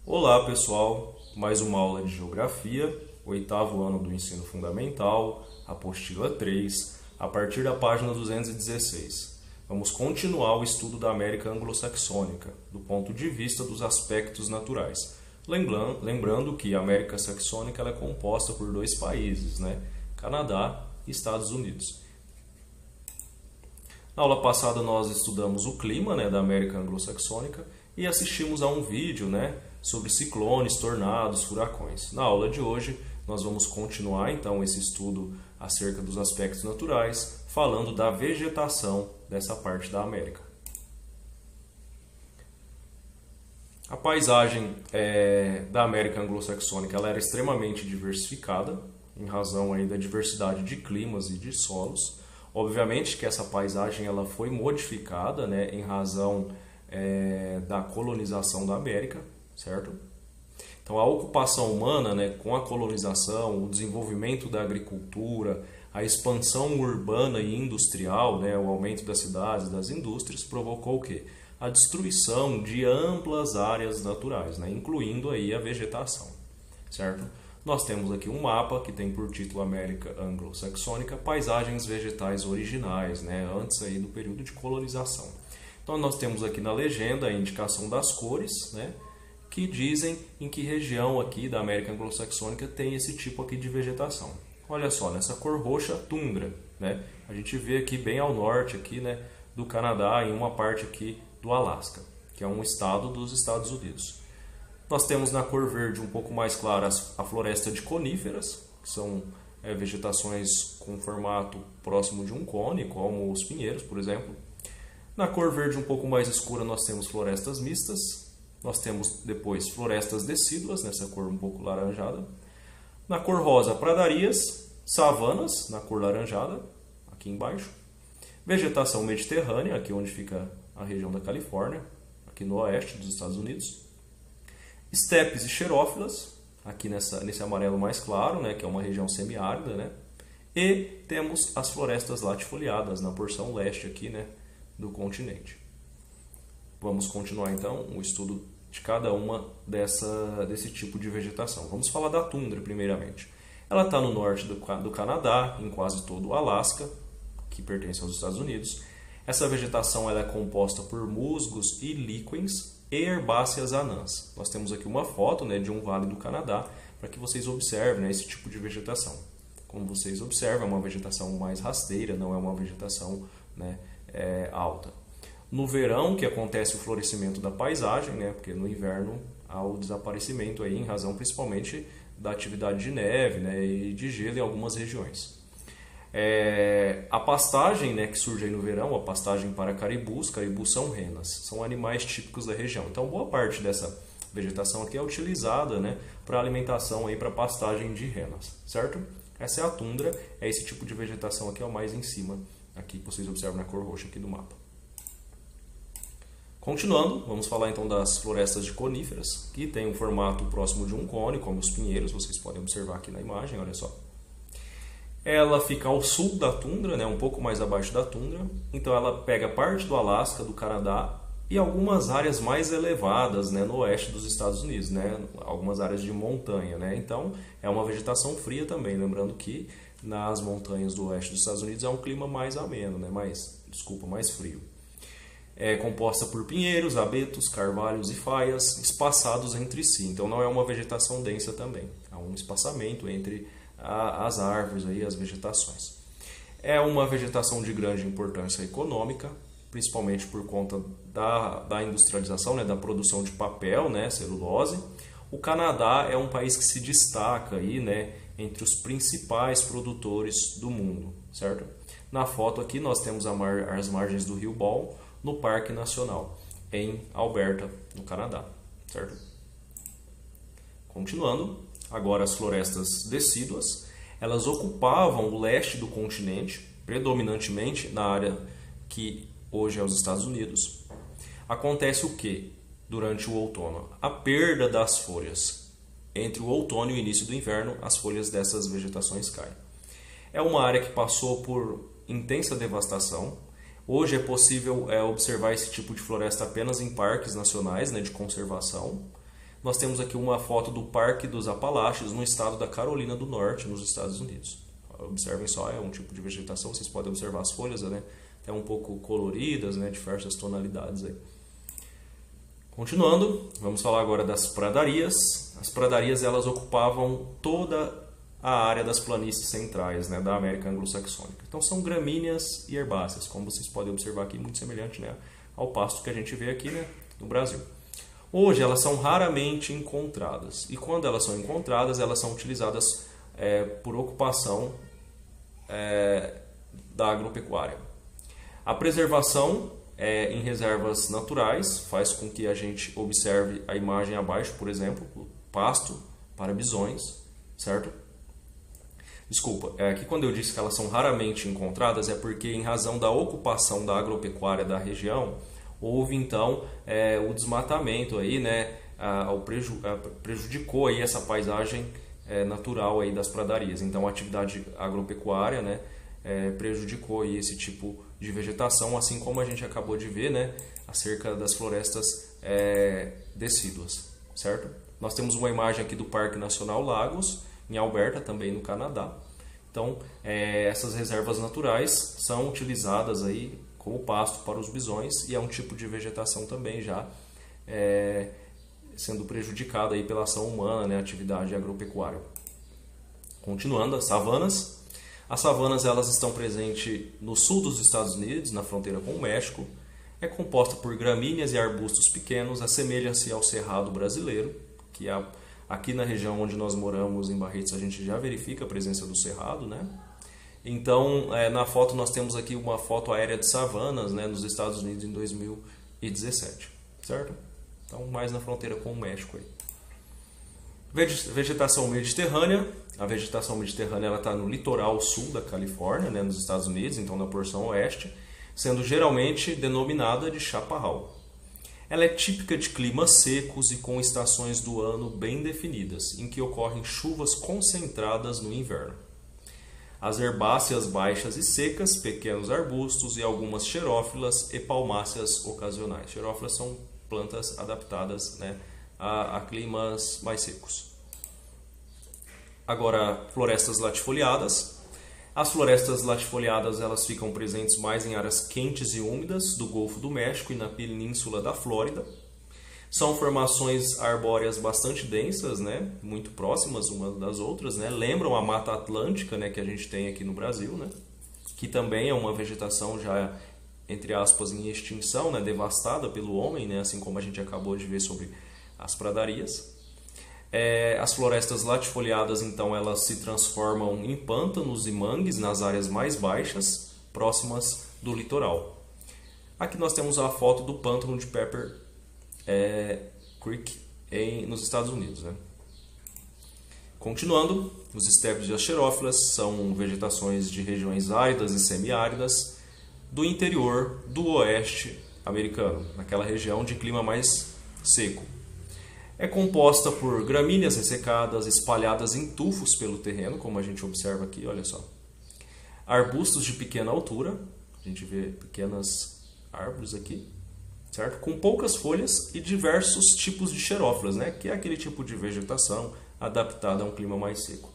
Olá pessoal, mais uma aula de Geografia, oitavo ano do ensino fundamental, apostila 3, a partir da página 216. Vamos continuar o estudo da América Anglo-Saxônica, do ponto de vista dos aspectos naturais. Lembrando que a América Saxônica ela é composta por dois países, Canadá e Estados Unidos. Na aula passada nós estudamos o clima da América Anglo-Saxônica e assistimos a um vídeo sobre ciclones, tornados, furacões. Na aula de hoje nós vamos continuar então esse estudo acerca dos aspectos naturais, falando da vegetação dessa parte da América. A paisagem da América Anglo-Saxônica ela era extremamente diversificada, em razão aí da diversidade de climas e de solos. Obviamente que essa paisagem ela foi modificada em razão da colonização da América, certo? Então a ocupação humana, com a colonização, o desenvolvimento da agricultura, a expansão urbana e industrial, o aumento das cidades, das indústrias, provocou o quê? A destruição de amplas áreas naturais, incluindo aí a vegetação, certo? Nós temos aqui um mapa que tem por título América Anglo-Saxônica, paisagens vegetais originais, antes aí do período de colonização. Então nós temos aqui na legenda a indicação das cores, que dizem em que região aqui da América Anglo-Saxônica tem esse tipo aqui de vegetação. Olha só, nessa cor roxa, tundra, A gente vê aqui bem ao norte aqui, do Canadá, em uma parte aqui do Alasca, que é um estado dos Estados Unidos. Nós temos na cor verde um pouco mais clara a floresta de coníferas, que são vegetações com formato próximo de um cone, como os pinheiros, por exemplo. Na cor verde um pouco mais escura nós temos florestas mistas. Nós temos depois florestas decíduas, nessa cor um pouco laranjada. Na cor rosa, pradarias, savanas, na cor laranjada, aqui embaixo. Vegetação mediterrânea, aqui onde fica a região da Califórnia, aqui no oeste dos Estados Unidos. Estepes e xerófilas, aqui nesse amarelo mais claro, que é uma região semiárida, E temos as florestas latifoliadas na porção leste aqui, do continente. Vamos continuar então o estudo de cada uma desse tipo de vegetação. Vamos falar da tundra primeiramente. Ela está no norte do Canadá, em quase todo o Alasca, que pertence aos Estados Unidos. Essa vegetação ela é composta por musgos e líquens e herbáceas anãs. Nós temos aqui uma foto de um vale do Canadá para que vocês observem esse tipo de vegetação. Como vocês observam, é uma vegetação mais rasteira, não é uma vegetação alta. No verão, que acontece o florescimento da paisagem, porque no inverno há o desaparecimento aí, em razão principalmente da atividade de neve e de gelo em algumas regiões. A pastagem que surge aí no verão, a pastagem para caribus são renas, são animais típicos da região. Então boa parte dessa vegetação aqui é utilizada para alimentação, para pastagem de renas, certo? Essa é a tundra, é esse tipo de vegetação aqui, é o mais em cima, aqui que vocês observam na cor roxa aqui do mapa. Continuando, vamos falar então das florestas de coníferas, que tem um formato próximo de um cone, como os pinheiros, vocês podem observar aqui na imagem, olha só. Ela fica ao sul da tundra, um pouco mais abaixo da tundra. Então ela pega parte do Alasca, do Canadá e algumas áreas mais elevadas no oeste dos Estados Unidos, algumas áreas de montanha. Então é uma vegetação fria também, lembrando que nas montanhas do oeste dos Estados Unidos é um clima mais ameno, mais frio. É composta por pinheiros, abetos, carvalhos e faias espaçados entre si. Então não é uma vegetação densa também, há um espaçamento entre as árvores, as vegetações. É uma vegetação de grande importância econômica, principalmente por conta da industrialização, da produção de papel, celulose. O Canadá é um país que se destaca aí, entre os principais produtores do mundo, certo? Na foto aqui nós temos as margens do rio Ball, no Parque Nacional, em Alberta, no Canadá, certo? Continuando. Agora as florestas decíduas, elas ocupavam o leste do continente, predominantemente na área que hoje é os Estados Unidos. Acontece o que durante o outono? A perda das folhas. Entre o outono e o início do inverno, as folhas dessas vegetações caem. É uma área que passou por intensa devastação. Hoje é possível observar esse tipo de floresta apenas em parques nacionais de conservação. nós temos aqui uma foto do Parque dos Apalaches no estado da Carolina do Norte, nos Estados Unidos. Observem só, é um tipo de vegetação, vocês podem observar as folhas, né? Até um pouco coloridas, né? Diversas tonalidades aí. Continuando, vamos falar agora das pradarias. As pradarias, elas ocupavam toda a área das planícies centrais, né, da América Anglo-Saxônica. Então são gramíneas e herbáceas, como vocês podem observar aqui, muito semelhante, né, ao pasto que a gente vê aqui, né, no Brasil. Hoje elas são raramente encontradas, e quando elas são encontradas, elas são utilizadas por ocupação da agropecuária. A preservação em reservas naturais faz com que a gente observe a imagem abaixo, por exemplo, o pasto para bisões, certo? Desculpa, aqui quando eu disse que elas são raramente encontradas é porque em razão da ocupação da agropecuária da região, houve então o desmatamento aí, né, prejudicou aí essa paisagem natural aí das pradarias. Então a atividade agropecuária, né, prejudicou aí esse tipo de vegetação, assim como a gente acabou de ver, né, acerca das florestas decíduas, certo? Nós temos uma imagem aqui do Parque Nacional Lagos, em Alberta, também no Canadá. Então, essas reservas naturais são utilizadas aí como pasto para os bisões e é um tipo de vegetação também já sendo prejudicada aí pela ação humana, né, atividade agropecuária. Continuando, as savanas. As savanas, elas estão presentes no sul dos Estados Unidos, na fronteira com o México. É composta por gramíneas e arbustos pequenos, assemelha-se ao cerrado brasileiro, que aqui na região onde nós moramos, em Barretos, a gente já verifica a presença do cerrado, né? Então, na foto nós temos aqui uma foto aérea de savanas, né, nos Estados Unidos em 2017, certo? Então, mais na fronteira com o México aí. Vegetação mediterrânea. A vegetação mediterrânea está no litoral sul da Califórnia, né, nos Estados Unidos, então na porção oeste, sendo geralmente denominada de chaparral. Ela é típica de climas secos e com estações do ano bem definidas, em que ocorrem chuvas concentradas no inverno. As herbáceas baixas e secas, pequenos arbustos e algumas xerófilas e palmáceas ocasionais. Xerófilas são plantas adaptadas, né, a climas mais secos. Agora, florestas latifoliadas. As florestas latifoliadas, elas ficam presentes mais em áreas quentes e úmidas do Golfo do México e na península da Flórida. São formações arbóreas bastante densas, né, muito próximas umas das outras, né, lembram a Mata Atlântica, né, que a gente tem aqui no Brasil, né, que também é uma vegetação já, entre aspas, em extinção, né, devastada pelo homem, né, assim como a gente acabou de ver sobre as pradarias. As florestas latifoliadas, então, elas se transformam em pântanos e mangues nas áreas mais baixas, próximas do litoral. Aqui nós temos a foto do pântano de Pepper Creek nos Estados Unidos, né? Continuando, os estepes e as xerófilas são vegetações de regiões áridas e semiáridas do interior do oeste americano, naquela região de clima mais seco. É composta por gramíneas ressecadas espalhadas em tufos pelo terreno, como a gente observa aqui, olha só. Arbustos de pequena altura, a gente vê pequenas árvores aqui, certo? Com poucas folhas e diversos tipos de xerófilas, né? Que é aquele tipo de vegetação adaptada a um clima mais seco.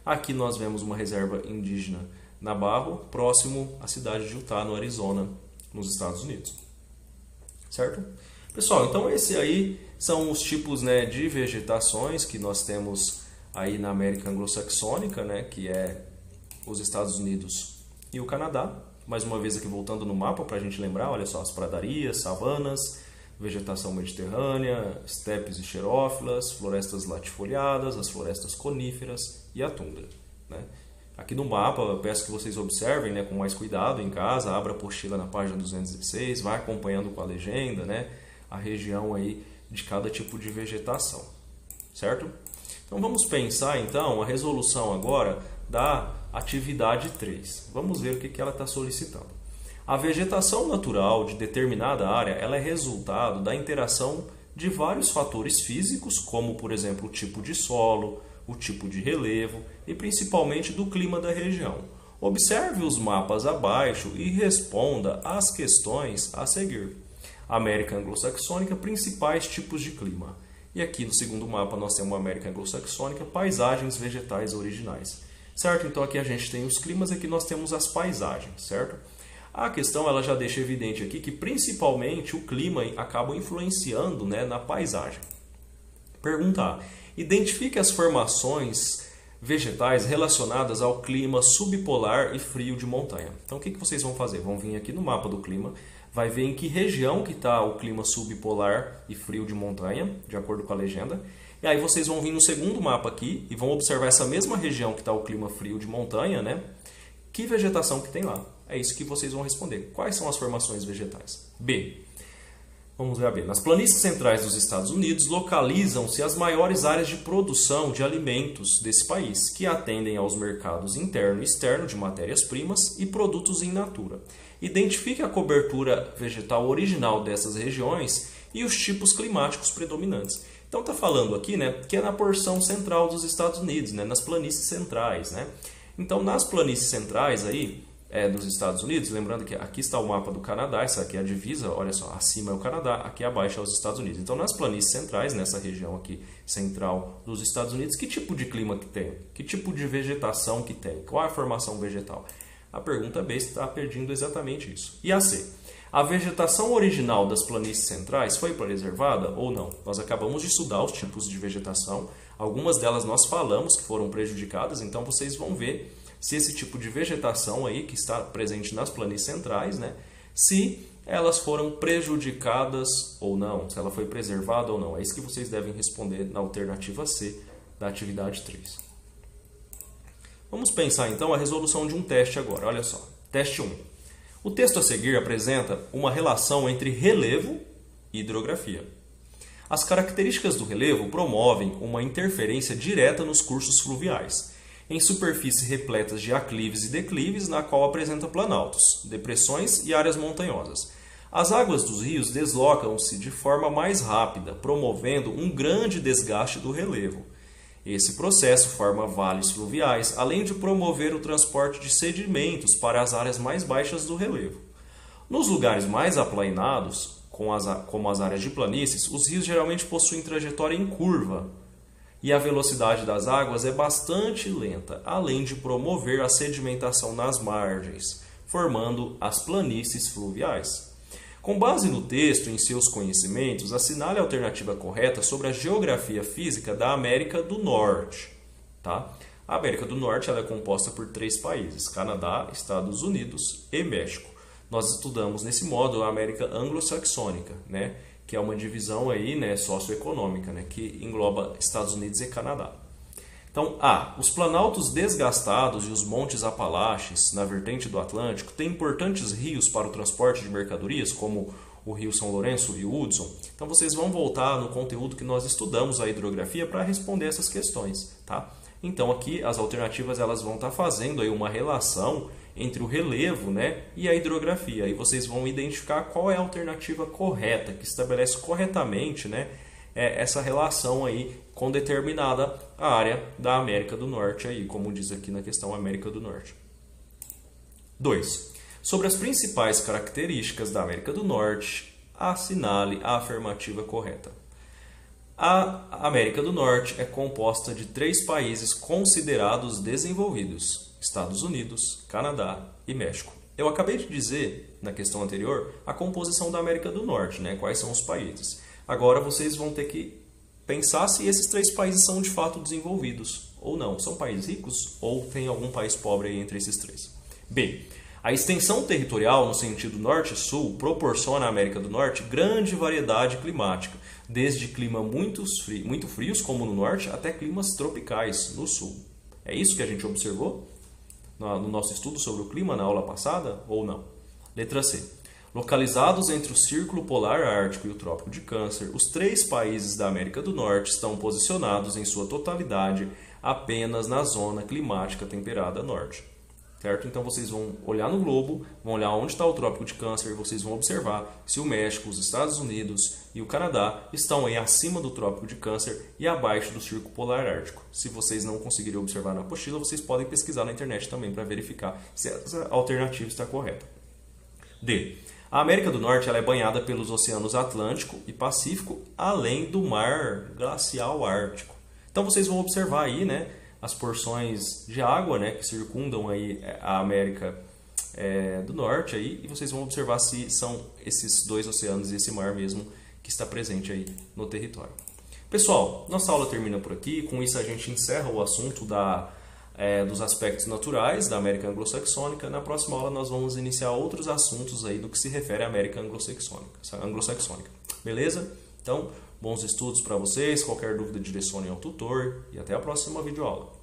Aqui nós vemos uma reserva indígena Navarro, próximo à cidade de Utah, no Arizona, nos Estados Unidos. Certo? Pessoal, então esse aí são os tipos, né, de vegetações que nós temos aí na América Anglo-Saxônica, né, que é os Estados Unidos e o Canadá. Mais uma vez aqui voltando no mapa para a gente lembrar, olha só, as pradarias, savanas, vegetação mediterrânea, estepes e xerófilas, florestas latifoliadas, as florestas coníferas e a tundra, né? Aqui no mapa, eu peço que vocês observem, né, com mais cuidado em casa, abra a apostila na página 206, vai acompanhando com a legenda, né, a região aí de cada tipo de vegetação, certo? Então vamos pensar então a resolução agora da atividade 3. Vamos ver o que ela está solicitando. A vegetação natural de determinada área ela é resultado da interação de vários fatores físicos, como por exemplo o tipo de solo, o tipo de relevo e principalmente do clima da região. Observe os mapas abaixo e responda às questões a seguir. América Anglo-Saxônica, principais tipos de clima. E aqui no segundo mapa nós temos a América Anglo-Saxônica, paisagens vegetais originais. Certo? Então aqui a gente tem os climas e aqui nós temos as paisagens, certo? A questão ela já deixa evidente aqui que principalmente o clima acaba influenciando, né, na paisagem. Pergunta A. Identifique as formações vegetais relacionadas ao clima subpolar e frio de montanha. Então o que vocês vão fazer? Vão vir aqui no mapa do clima, vai ver em que região que está o clima subpolar e frio de montanha, de acordo com a legenda. E aí vocês vão vir no segundo mapa aqui e vão observar essa mesma região que está o clima frio de montanha, né? Que vegetação que tem lá? É isso que vocês vão responder. Quais são as formações vegetais? B. Vamos ver a B. Nas planícies centrais dos Estados Unidos localizam-se as maiores áreas de produção de alimentos desse país, que atendem aos mercados interno e externo de matérias-primas e produtos in natura. Identifique a cobertura vegetal original dessas regiões e os tipos climáticos predominantes. Então está falando aqui, né, que é na porção central dos Estados Unidos, né, nas planícies centrais, né? Então nas planícies centrais aí dos Estados Unidos, lembrando que aqui está o mapa do Canadá, essa aqui é a divisa, olha só, acima é o Canadá, aqui abaixo é os Estados Unidos. Então nas planícies centrais, nessa região aqui central dos Estados Unidos, que tipo de clima que tem? Que tipo de vegetação que tem? Qual é a formação vegetal? A pergunta B está pedindo exatamente isso. E a C? A vegetação original das planícies centrais foi preservada ou não? Nós acabamos de estudar os tipos de vegetação. Algumas delas nós falamos que foram prejudicadas, então vocês vão ver se esse tipo de vegetação aí que está presente nas planícies centrais, né, se elas foram prejudicadas ou não, se ela foi preservada ou não. É isso que vocês devem responder na alternativa C da atividade 3. Vamos pensar então a resolução de um teste agora. Olha só, teste 1. O texto a seguir apresenta uma relação entre relevo e hidrografia. As características do relevo promovem uma interferência direta nos cursos fluviais, em superfícies repletas de aclives e declives, na qual apresenta planaltos, depressões e áreas montanhosas. As águas dos rios deslocam-se de forma mais rápida, promovendo um grande desgaste do relevo. Esse processo forma vales fluviais, além de promover o transporte de sedimentos para as áreas mais baixas do relevo. Nos lugares mais aplainados, como as áreas de planícies, os rios geralmente possuem trajetória em curva e a velocidade das águas é bastante lenta, além de promover a sedimentação nas margens, formando as planícies fluviais. Com base no texto e em seus conhecimentos, assinale a alternativa correta sobre a geografia física da América do Norte. Tá? A América do Norte ela é composta por 3 países, Canadá, Estados Unidos e México. Nós estudamos nesse módulo a América Anglo-Saxônica, né? Que é uma divisão aí, né, socioeconômica, né? Que engloba Estados Unidos e Canadá. Então, A. Os planaltos desgastados e os montes Apalaches, na vertente do Atlântico, têm importantes rios para o transporte de mercadorias, como o Rio São Lourenço e o Rio Hudson. Então, vocês vão voltar no conteúdo que nós estudamos, a hidrografia, para responder essas questões. Tá? Então, aqui, as alternativas elas vão estar fazendo aí uma relação entre o relevo, né, e a hidrografia. Aí vocês vão identificar qual é a alternativa correta, que estabelece corretamente, né, essa relação aí com determinada área da América do Norte, aí, como diz aqui na questão América do Norte. 2. Sobre as principais características da América do Norte, assinale a afirmativa correta. A América do Norte é composta de 3 países considerados desenvolvidos: Estados Unidos, Canadá e México. Eu acabei de dizer, na questão anterior, a composição da América do Norte, né? Quais são os países. Agora vocês vão ter que pensar se esses 3 países são de fato desenvolvidos ou não. São países ricos ou tem algum país pobre aí entre esses 3? B. A extensão territorial no sentido norte-sul proporciona à América do Norte grande variedade climática, desde climas muito frios, como no norte, até climas tropicais no sul. É isso que a gente observou no nosso estudo sobre o clima na aula passada ou não? Letra C. Localizados entre o Círculo Polar Ártico e o Trópico de Câncer, os 3 países da América do Norte estão posicionados em sua totalidade apenas na zona climática temperada norte. Certo? Então vocês vão olhar no globo, vão olhar onde está o Trópico de Câncer e vocês vão observar se o México, os Estados Unidos e o Canadá estão aí acima do Trópico de Câncer e abaixo do Círculo Polar Ártico. Se vocês não conseguirem observar na apostila, vocês podem pesquisar na internet também para verificar se essa alternativa está correta. D. A América do Norte ela é banhada pelos oceanos Atlântico e Pacífico, além do mar glacial Ártico. Então vocês vão observar aí, né, as porções de água, né, que circundam aí a América do Norte aí, e vocês vão observar se são esses dois oceanos e esse mar mesmo que está presente aí no território. Pessoal, nossa aula termina por aqui. Com isso a gente encerra o assunto dos aspectos naturais da América Anglo-Saxônica. Na próxima aula nós vamos iniciar outros assuntos aí do que se refere à América Anglo-Saxônica. Beleza? Então, bons estudos para vocês. Qualquer dúvida, direcione ao tutor. E até a próxima videoaula.